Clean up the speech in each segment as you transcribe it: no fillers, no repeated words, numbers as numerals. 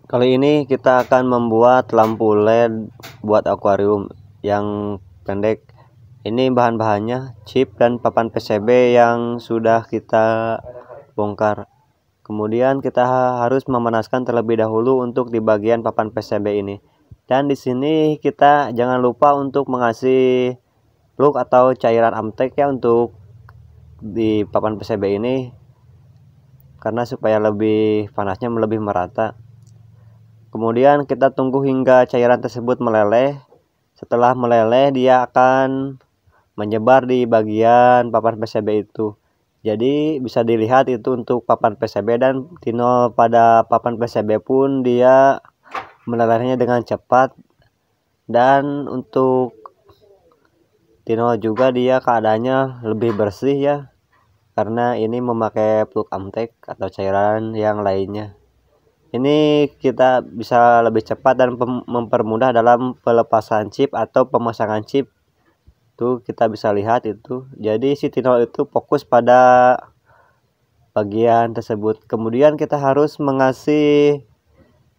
Kali ini kita akan membuat lampu LED buat akuarium yang pendek. Ini bahan-bahannya chip dan papan PCB yang sudah kita bongkar. Kemudian kita harus memanaskan terlebih dahulu untuk di bagian papan PCB ini. Dan di sini kita jangan lupa untuk mengasih plug atau cairan Amtek ya untuk di papan PCB ini, karena supaya lebih panasnya lebih merata. Kemudian kita tunggu hingga cairan tersebut meleleh. Setelah meleleh, dia akan menyebar di bagian papan PCB itu. Jadi bisa dilihat itu untuk papan PCB, dan tino pada papan PCB pun dia melelehnya dengan cepat. Dan untuk tino juga dia keadaannya lebih bersih ya, karena ini memakai plug Amtek atau cairan yang lainnya. Ini kita bisa lebih cepat dan mempermudah dalam pelepasan chip atau pemasangan chip. Tuh kita bisa lihat itu. Jadi si Tino itu fokus pada bagian tersebut. Kemudian kita harus mengasih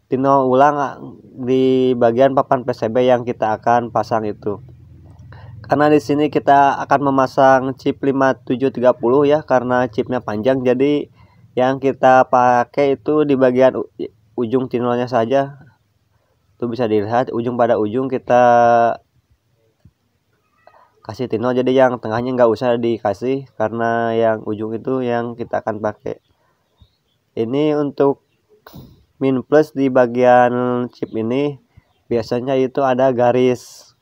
Tino ulang di bagian papan PCB yang kita akan pasang itu. Karena di sini kita akan memasang chip 5730 ya, karena chipnya panjang, jadi yang kita pakai itu di bagian ujung tinonya saja. Itu bisa dilihat ujung pada ujung kita kasih tino, jadi yang tengahnya nggak usah dikasih karena yang ujung itu yang kita akan pakai. Ini untuk min plus di bagian chip ini biasanya itu ada garis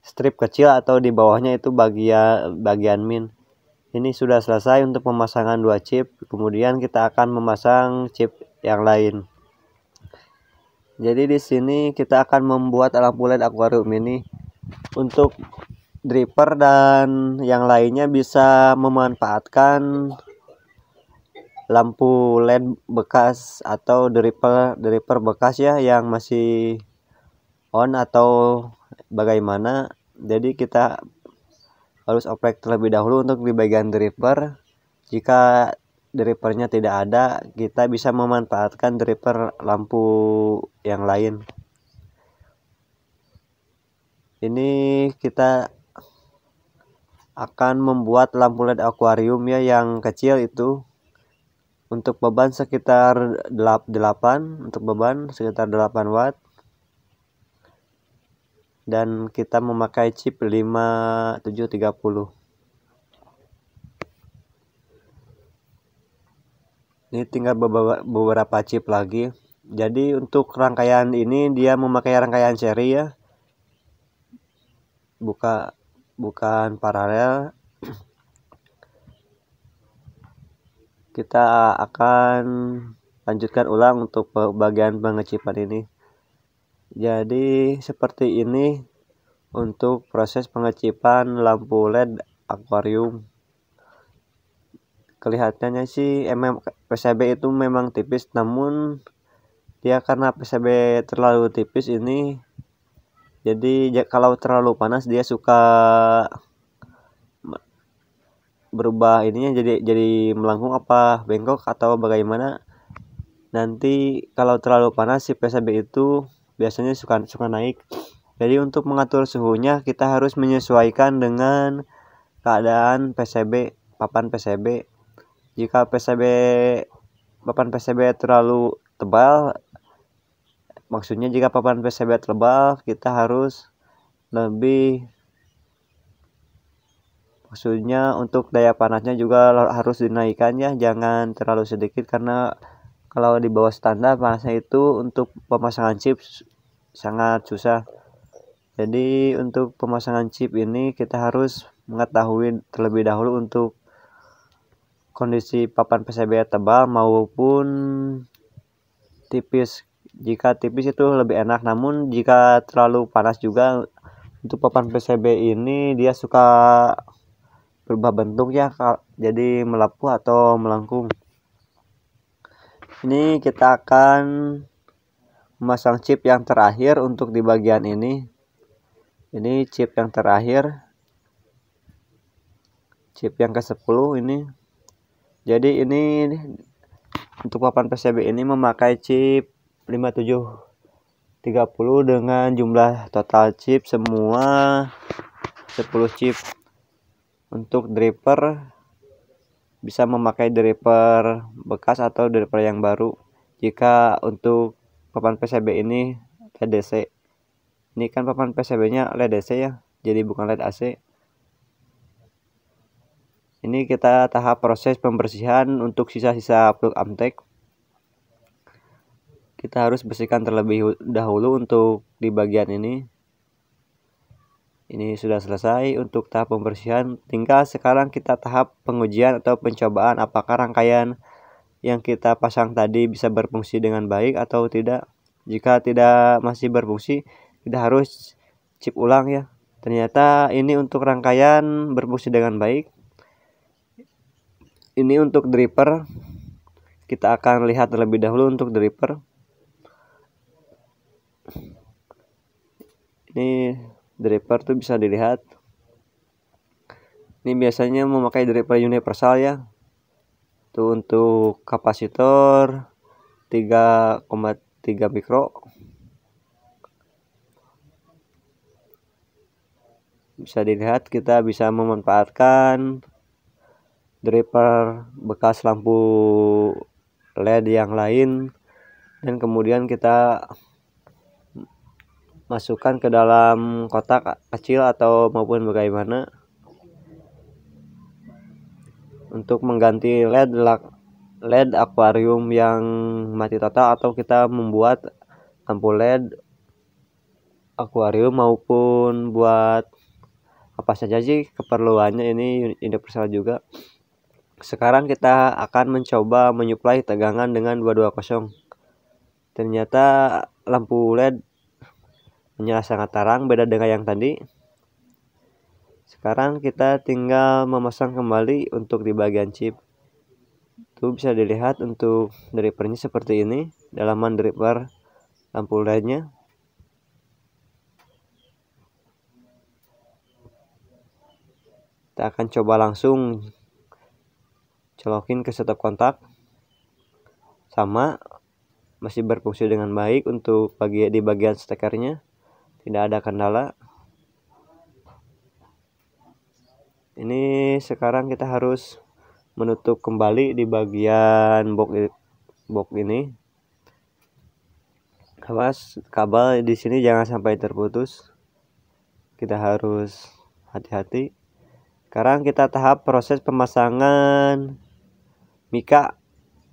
strip kecil atau di bawahnya itu bagian min. Ini sudah selesai untuk pemasangan dua chip. Kemudian kita akan memasang chip yang lain. Jadi di sini kita akan membuat lampu LED akuarium ini. Untuk dripper dan yang lainnya bisa memanfaatkan lampu LED bekas atau dripper bekas ya, yang masih on atau bagaimana. Jadi kita harus oprek terlebih dahulu untuk di bagian dripper. Jika drippernya tidak ada, kita bisa memanfaatkan dripper lampu yang lain. Ini kita akan membuat lampu LED akuarium ya yang kecil itu. Untuk beban sekitar 8, untuk beban sekitar 8 watt. Dan kita memakai chip 5730. Ini tinggal beberapa chip lagi. Jadi untuk rangkaian ini dia memakai rangkaian seri ya, bukan paralel. Kita akan lanjutkan ulang untuk bagian pengecipan ini. Jadi seperti ini untuk proses pengecipan lampu LED akuarium. Kelihatannya sih PCB itu memang tipis, namun dia karena PCB terlalu tipis ini, jadi kalau terlalu panas dia suka berubah ininya jadi melengkung apa bengkok atau bagaimana. Nanti kalau terlalu panas si PCB itu biasanya suka naik. Jadi untuk mengatur suhunya kita harus menyesuaikan dengan keadaan PCB, papan PCB. Jika papan PCB terlalu tebal, maksudnya jika papan PCB tebal, kita harus lebih, maksudnya untuk daya panasnya juga harus dinaikkan ya, jangan terlalu sedikit, karena kalau di bawah standar panasnya itu untuk pemasangan chip sangat susah. Jadi untuk pemasangan chip ini kita harus mengetahui terlebih dahulu untuk kondisi papan PCB tebal maupun tipis. Jika tipis itu lebih enak, namun jika terlalu panas juga untuk papan PCB ini dia suka berubah bentuk ya, jadi melepuh atau melengkung. Ini kita akan memasang chip yang terakhir untuk di bagian ini. Ini chip yang terakhir, chip yang ke-10 ini. Jadi ini untuk papan PCB ini memakai chip 5730 dengan jumlah total chip semua 10 chip. Untuk driver bisa memakai driver bekas atau driver yang baru. Jika untuk papan PCB ini LED DC, ini kan papan PCB-nya LED DC ya, jadi bukan LED AC. Ini kita tahap proses pembersihan untuk sisa-sisa plug Amtek. Kita harus bersihkan terlebih dahulu untuk di bagian ini. Ini sudah selesai untuk tahap pembersihan. Tinggal sekarang kita tahap pengujian atau pencobaan apakah rangkaian yang kita pasang tadi bisa berfungsi dengan baik atau tidak. Jika tidak masih berfungsi, kita harus chip ulang ya. Ternyata ini untuk rangkaian berfungsi dengan baik. Ini untuk driver. Kita akan lihat terlebih dahulu untuk driver. Ini driver tuh bisa dilihat. Ini biasanya memakai driver universal ya. Tuh untuk kapasitor 3,3 mikro. Bisa dilihat kita bisa memanfaatkan driver bekas lampu LED yang lain dan kemudian kita masukkan ke dalam kotak kecil atau maupun bagaimana untuk mengganti LED akuarium yang mati total, atau kita membuat lampu LED akuarium maupun buat apa saja sih keperluannya, ini universal juga. Sekarang kita akan mencoba menyuplai tegangan dengan 220. Ternyata lampu LED menyala sangat terang, beda dengan yang tadi. Sekarang kita tinggal memasang kembali untuk di bagian chip. Tuh bisa dilihat untuk drivernya seperti ini, dalaman driver lampu LED-nya. Kita akan coba langsung colokin ke stop kontak. Sama, masih berfungsi dengan baik untuk di bagian stekernya, tidak ada kendala. Ini sekarang kita harus menutup kembali di bagian box ini. Awas kabel di sini jangan sampai terputus. Kita harus hati-hati. Sekarang kita tahap proses pemasangan mika.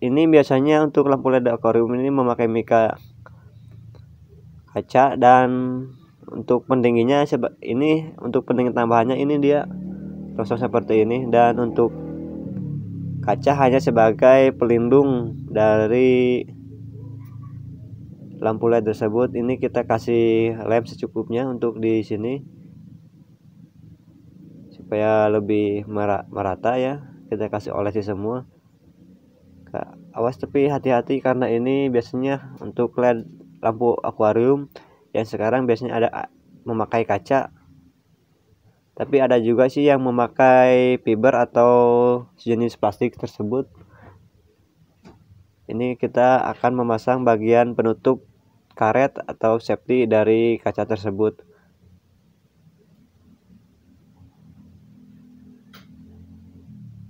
Ini biasanya untuk lampu LED akuarium ini memakai mika kaca, dan untuk pendinginnya ini untuk pendingin tambahannya ini dia kosong seperti ini, dan untuk kaca hanya sebagai pelindung dari lampu LED tersebut. Ini kita kasih lem secukupnya untuk di sini supaya lebih merata ya. Kita kasih olesi semua. Awas tapi hati-hati karena ini biasanya untuk LED lampu akuarium yang sekarang biasanya ada memakai kaca. Tapi ada juga sih yang memakai fiber atau sejenis plastik tersebut. Ini kita akan memasang bagian penutup karet atau safety dari kaca tersebut.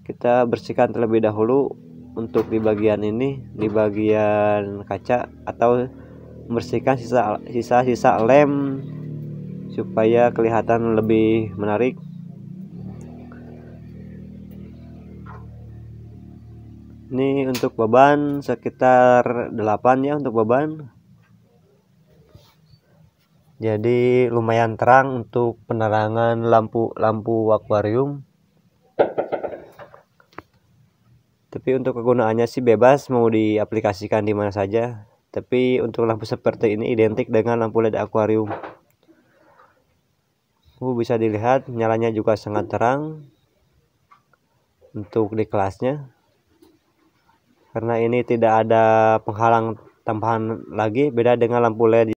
Kita bersihkan terlebih dahulu untuk di bagian ini, di bagian kaca, atau membersihkan sisa-sisa lem supaya kelihatan lebih menarik. Ini untuk beban sekitar 8 ya untuk beban. Jadi lumayan terang untuk penerangan lampu akuarium. Tapi untuk kegunaannya sih bebas, mau diaplikasikan di mana saja. Tapi untuk lampu seperti ini identik dengan lampu LED akuarium. Bisa dilihat nyalanya juga sangat terang untuk di kelasnya, karena ini tidak ada penghalang tambahan lagi, beda dengan lampu LED